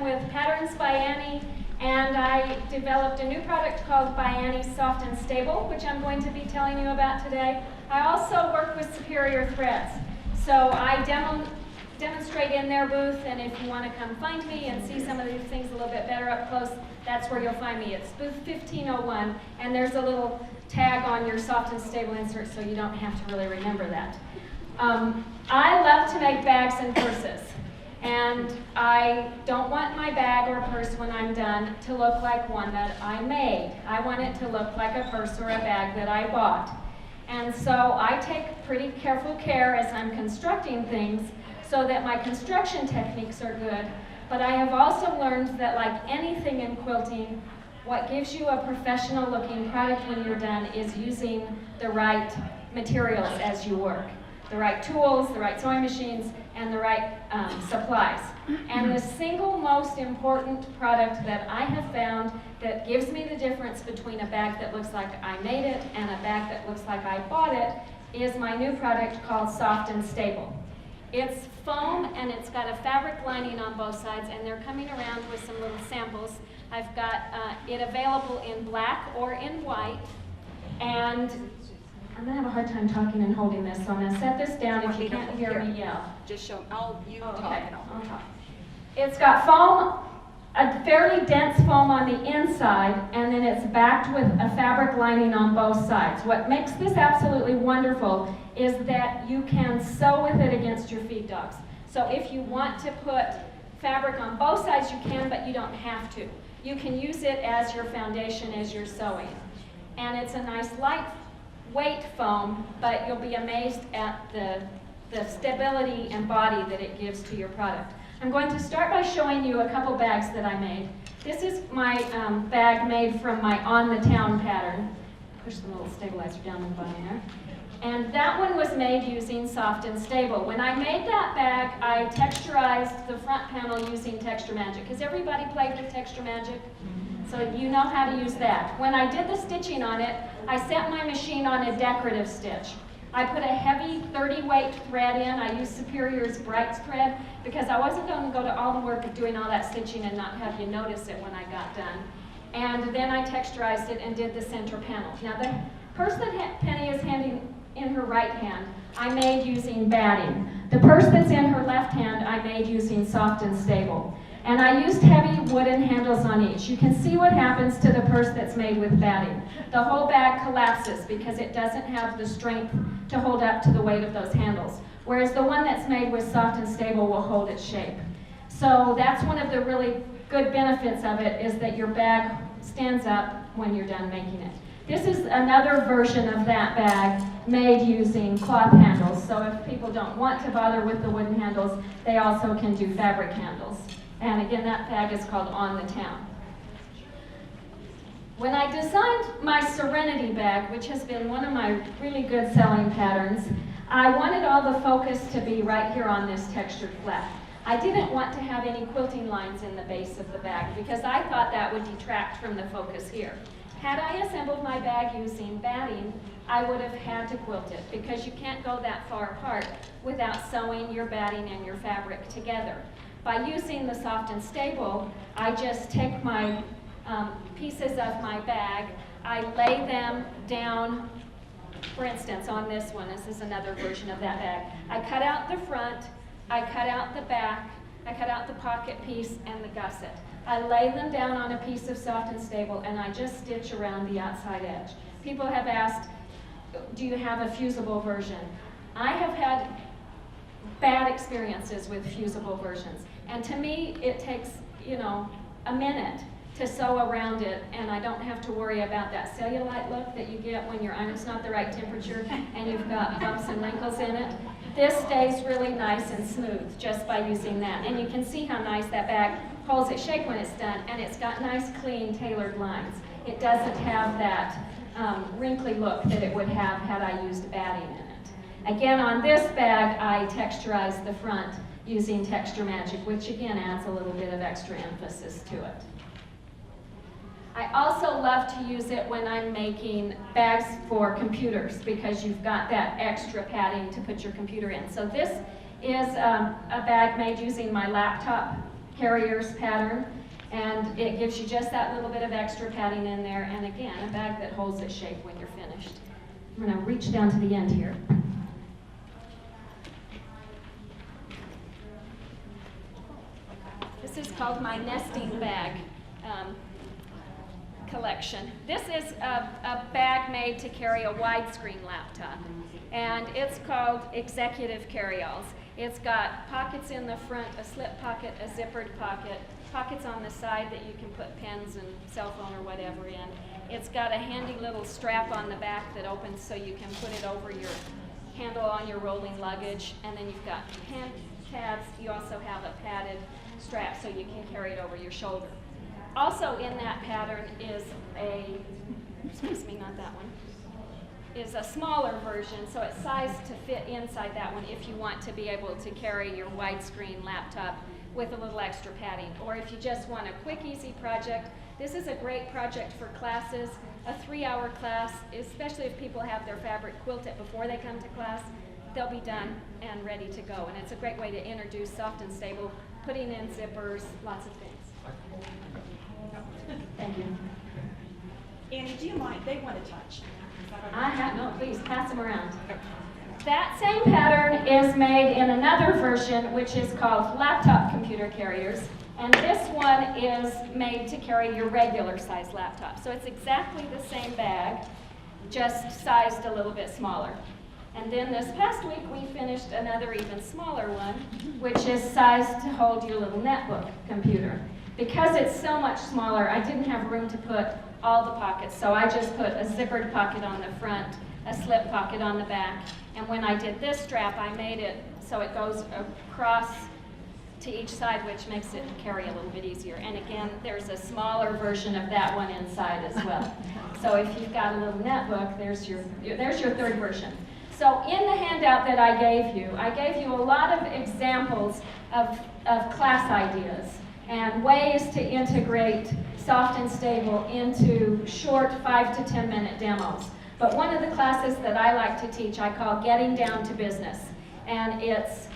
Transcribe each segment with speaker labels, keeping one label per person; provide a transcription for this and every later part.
Speaker 1: I'm with Patterns by Annie, and I developed a new product called by Annie Soft and Stable, which I'm going to be telling you about today. I also work with Superior Threads, so I demonstrate in their booth, and if you want to come find me and see some of these things a little bit better up close, that's where you'll find me. It's booth 1501, and there's a little tag on your soft and stable insert, so you don't have to really remember that. I love to make bags and purses, and I don't want my bag or purse when I'm done to look like one that I made. I want it to look like a purse or a bag that I bought. And so I take pretty careful care as I'm constructing things so that my construction techniques are good. But I have also learned that, like anything in quilting, what gives you a professional looking product when you're done is using the right materials as you work. The right tools, the right sewing machines, and the right supplies. And the single most important product that I have found that gives me the difference between a bag that looks like I made it and a bag that looks like I bought it is my new product called Soft and Stable. It's foam, and it's got a fabric lining on both sides, and they're coming around with some little samples. I've got it available in black or in white, and I'm going to have a hard time talking and holding this, so I'm going to set this down. If you can't hear me, yell.
Speaker 2: Just show, talk.
Speaker 1: Okay, I'll talk. It's got foam, a fairly dense foam on the inside, and then it's backed with a fabric lining on both sides. What makes this absolutely wonderful is that you can sew with it against your feed dogs. So if you want to put fabric on both sides, you can, but you don't have to. You can use it as your foundation as you're sewing. And it's a nice lightweight foam, but you'll be amazed at the stability and body that it gives to your product. I'm going to start by showing you a couple bags that I made. This is my bag made from my On the Town pattern. Push the little stabilizer down the bottom there. And that one was made using Soft and Stable. When I made that bag, I texturized the front panel using Texture Magic. Has everybody played with Texture Magic? So you know how to use that. When I did the stitching on it, I set my machine on a decorative stitch. I put a heavy 30 weight thread in. I used Superior's Bright thread because I wasn't going to go to all the work of doing all that stitching and not have you notice it when I got done. And then I texturized it and did the center panel. Now the purse that Penny is handing in her right hand, I made using batting. The purse that's in her left hand, I made using Soft and Stable. And I used heavy wooden handles on each. You can see what happens to the purse that's made with batting. The whole bag collapses because it doesn't have the strength to hold up to the weight of those handles. Whereas the one that's made with Soft and Stable will hold its shape. So that's one of the really good benefits of it, is that your bag stands up when you're done making it. This is another version of that bag made using cloth handles. So if people don't want to bother with the wooden handles, they also can do fabric handles. And again, that bag is called On the Town. When I designed my Serenity bag, which has been one of my really good selling patterns, I wanted all the focus to be right here on this textured flap. I didn't want to have any quilting lines in the base of the bag because I thought that would detract from the focus here. Had I assembled my bag using batting, I would have had to quilt it because you can't go that far apart without sewing your batting and your fabric together. By using the Soft and Stable, I just take my pieces of my bag, I lay them down, for instance, on this one. This is another version of that bag. I cut out the front, I cut out the back, I cut out the pocket piece and the gusset. I lay them down on a piece of Soft and Stable, and I just stitch around the outside edge. People have asked, do you have a fusible version? I have had bad experiences with fusible versions. And to me, it takes, a minute to sew around it, and I don't have to worry about that cellulite look that you get when your iron's not the right temperature and you've got bumps and wrinkles in it. This stays really nice and smooth just by using that. And you can see how nice that bag holds its shape when it's done, and it's got nice, clean, tailored lines. It doesn't have that wrinkly look that it would have had I used batting in it. Again, on this bag, I texturized the front using Texture Magic, which again adds a little bit of extra emphasis to it. I also love to use it when I'm making bags for computers because you've got that extra padding to put your computer in. So this is a bag made using my laptop carriers pattern, and it gives you just that little bit of extra padding in there, and again, a bag that holds its shape when you're finished. I'm going to reach down to the end here. This is called my nesting bag collection. This is a bag made to carry a widescreen laptop, and it's called Executive Carry-Alls. It's got pockets in the front, a slip pocket, a zippered pocket, pockets on the side that you can put pens and cell phone or whatever in. It's got a handy little strap on the back that opens so you can put it over your handle on your rolling luggage, and then you've got hand tabs. You also have a padded strap so you can carry it over your shoulder. Also in that pattern is is a smaller version, so it's sized to fit inside that one if you want to be able to carry your widescreen laptop with a little extra padding. Or if you just want a quick, easy project, this is a great project for classes, a 3-hour class, especially if people have their fabric quilted before they come to class. They'll be done and ready to go, and it's a great way to introduce soft and stable, putting in zippers, lots of things. Thank you.
Speaker 2: Annie, do you mind? They want to touch.
Speaker 1: No, please, pass them around. That same pattern is made in another version, which is called laptop computer carriers. And this one is made to carry your regular size laptop. So it's exactly the same bag, just sized a little bit smaller. And then this past week, we finished another even smaller one, which is sized to hold your little netbook computer. Because it's so much smaller, I didn't have room to put all the pockets, so I just put a zippered pocket on the front, a slip pocket on the back, and when I did this strap, I made it so it goes across to each side, which makes it carry a little bit easier. And again, there's a smaller version of that one inside as well. So if you've got a little netbook, there's your third version. So in the handout that I gave you a lot of examples of class ideas and ways to integrate soft and stable into short 5 to 10 minute demos. But one of the classes that I like to teach I call Getting Down to Business. And it's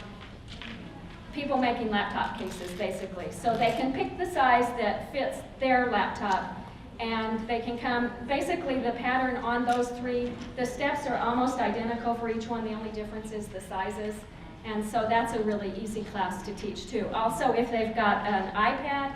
Speaker 1: people making laptop cases, basically. So they can pick the size that fits their laptop, and they can come, basically the pattern on those three, the steps are almost identical for each one, the only difference is the sizes. And so that's a really easy class to teach too. Also, if they've got an iPad,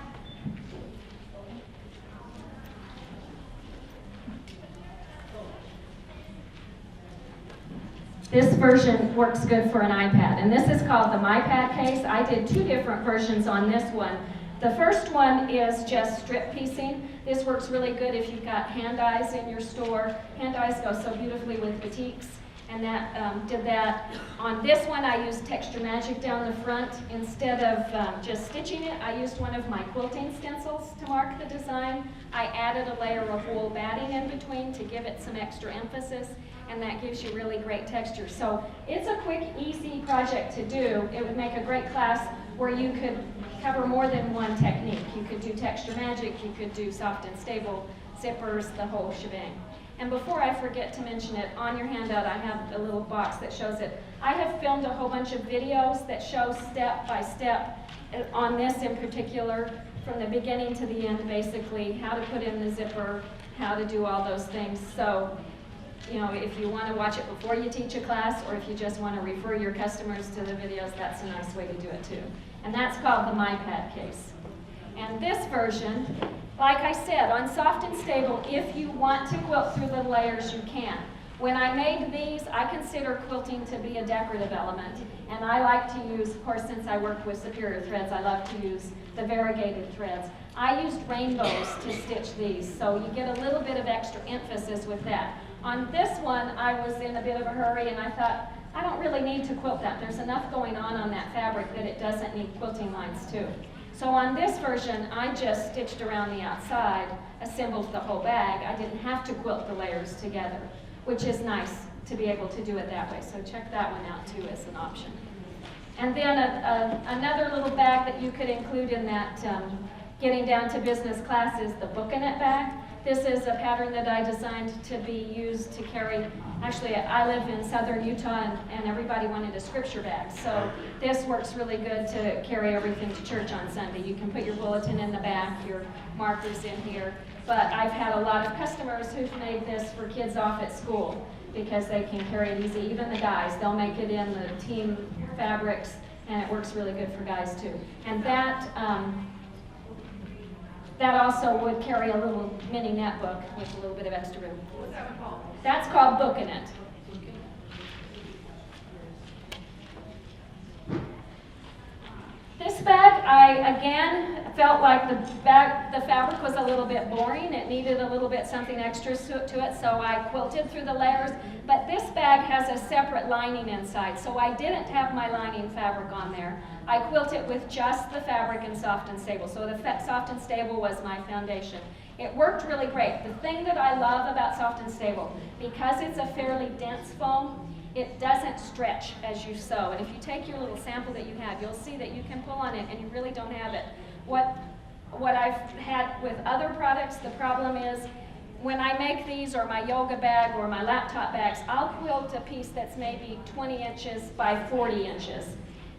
Speaker 1: this version works good for an iPad. And this is called the MyPad case. I did 2 different versions on this one. The first one is just strip piecing. This works really good if you've got hand eyes in your store. Hand eyes go so beautifully with batiks. And that did that. On this one, I used Texture Magic down the front. Instead of just stitching it, I used one of my quilting stencils to mark the design. I added a layer of wool batting in between to give it some extra emphasis, and that gives you really great texture. So it's a quick, easy project to do. It would make a great class where you could cover more than one technique. You could do Texture Magic, you could do soft and stable, zippers, the whole shebang. And before I forget to mention it, on your handout I have a little box that shows it. I have filmed a whole bunch of videos that show step by step on this in particular, from the beginning to the end, basically, how to put in the zipper, how to do all those things. So, you know, if you want to watch it before you teach a class, or if you just want to refer your customers to the videos, that's a nice way to do it too. And that's called the MyPad case. And this version, like I said, on soft and stable, if you want to quilt through the layers, you can. When I made these, I consider quilting to be a decorative element. And I like to use, of course, since I work with superior threads, I love to use the variegated threads. I used rainbows to stitch these, so you get a little bit of extra emphasis with that. On this one, I was in a bit of a hurry, and I thought, I don't really need to quilt that. There's enough going on that fabric that it doesn't need quilting lines too. So on this version, I just stitched around the outside, assembled the whole bag. I didn't have to quilt the layers together, which is nice to be able to do it that way. So check that one out too as an option. And then another little bag that you could include in that Getting Down to Business class is the Book-in-It bag. This is a pattern that I designed to be used to carry. Actually, I live in southern Utah, and everybody wanted a scripture bag. So this works really good to carry everything to church on Sunday. You can put your bulletin in the back, your markers in here. But I've had a lot of customers who've made this for kids off at school because they can carry it easy. Even the guys, they'll make it in the team fabrics, and it works really good for guys too. And that also would carry a little mini net book with a little bit of extra room.
Speaker 2: What's that one called?
Speaker 1: That's called Booking It. This bag, I again felt like the fabric was a little bit boring. It needed a little bit something extra to it, so I quilted through the layers. But this bag has a separate lining inside, so I didn't have my lining fabric on there. I quilted with just the fabric and Soft and Stable. So the Soft and Stable was my foundation. It worked really great. The thing that I love about Soft and Stable, because it's a fairly dense foam, it doesn't stretch as you sew. And if you take your little sample that you have, you'll see that you can pull on it and you really don't have it. What I've had with other products, the problem is when I make these or my yoga bag or my laptop bags, I'll quilt a piece that's maybe 20 inches by 40 inches.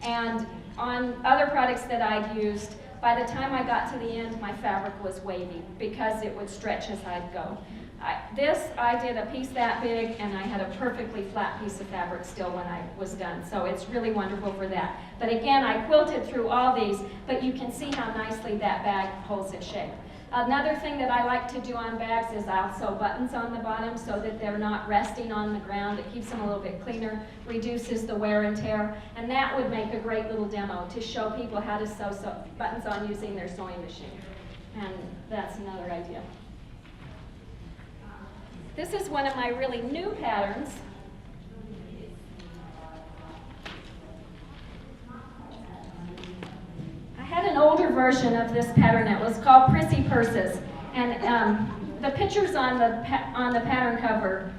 Speaker 1: And on other products that I've used, by the time I got to the end, my fabric was wavy because it would stretch as I'd go. I did a piece that big, and I had a perfectly flat piece of fabric still when I was done. So it's really wonderful for that. But again, I quilted through all these, but you can see how nicely that bag holds its shape. Another thing that I like to do on bags is I'll sew buttons on the bottom so that they're not resting on the ground. It keeps them a little bit cleaner, reduces the wear and tear, and that would make a great little demo to show people how to sew buttons on using their sewing machine. And that's another idea. This is one of my really new patterns. I had an older version of this pattern that was called Prissy Purses, and the pictures on the pattern cover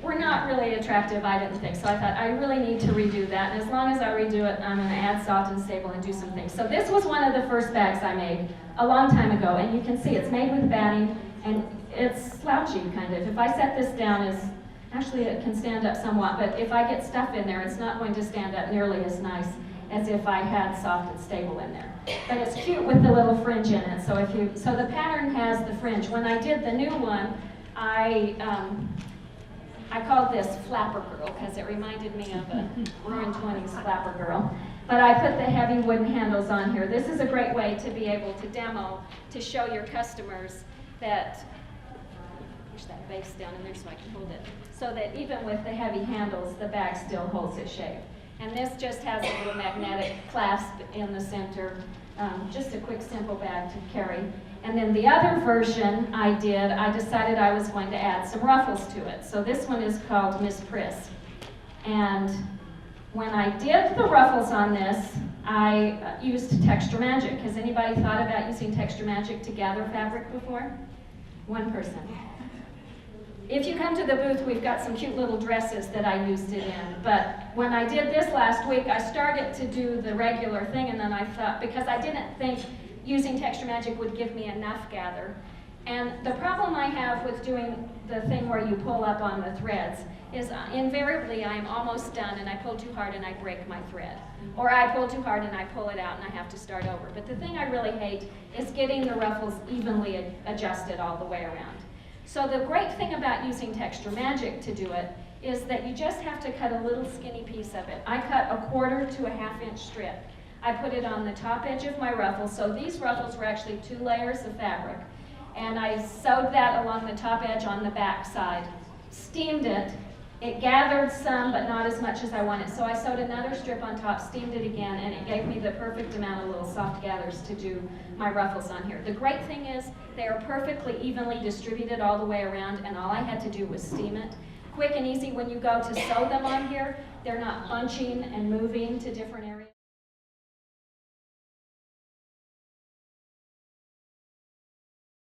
Speaker 1: were not really attractive, I didn't think. So I thought, I really need to redo that, and as long as I redo it, I'm going to add Soft and Stable and do some things. So this was one of the first bags I made a long time ago, and you can see it's made with batting, and it's slouchy, kind of. If I set this down, actually it can stand up somewhat, but if I get stuff in there, it's not going to stand up nearly as nice as if I had Soft and Stable in there. But it's cute with the little fringe in it. So the pattern has the fringe. When I did the new one, I called this Flapper Girl because it reminded me of a Roaring 20s Flapper Girl. But I put the heavy wooden handles on here. This is a great way to be able to demo, to show your customers that, push that base down in there so I can hold it, so that even with the heavy handles, the bag still holds its shape. And this just has a little magnetic clasp in the center, just a quick, simple bag to carry. And then the other version I decided I was going to add some ruffles to it. So this one is called Miss Priss. And when I did the ruffles on this, I used Texture Magic. Has anybody thought about using Texture Magic to gather fabric before? One person. If you come to the booth, we've got some cute little dresses that I used it in. But when I did this last week, I started to do the regular thing, and then I thought, because I didn't think using Texture Magic would give me enough gather. And the problem I have with doing the thing where you pull up on the threads is invariably I'm almost done and I pull too hard and I break my thread. Or I pull too hard and I pull it out and I have to start over. But the thing I really hate is getting the ruffles evenly adjusted all the way around. So the great thing about using Texture Magic to do it is that you just have to cut a little skinny piece of it. I cut a 1/4 to a 1/2 inch strip. I put it on the top edge of my ruffles. So these ruffles were actually 2 layers of fabric. And I sewed that along the top edge on the back side. Steamed it. It gathered some, but not as much as I wanted. So I sewed another strip on top, steamed it again, and it gave me the perfect amount of little soft gathers to do my ruffles on here. The great thing is they are perfectly evenly distributed all the way around, and all I had to do was steam it. Quick and easy when you go to sew them on here. They're not bunching and moving to different areas.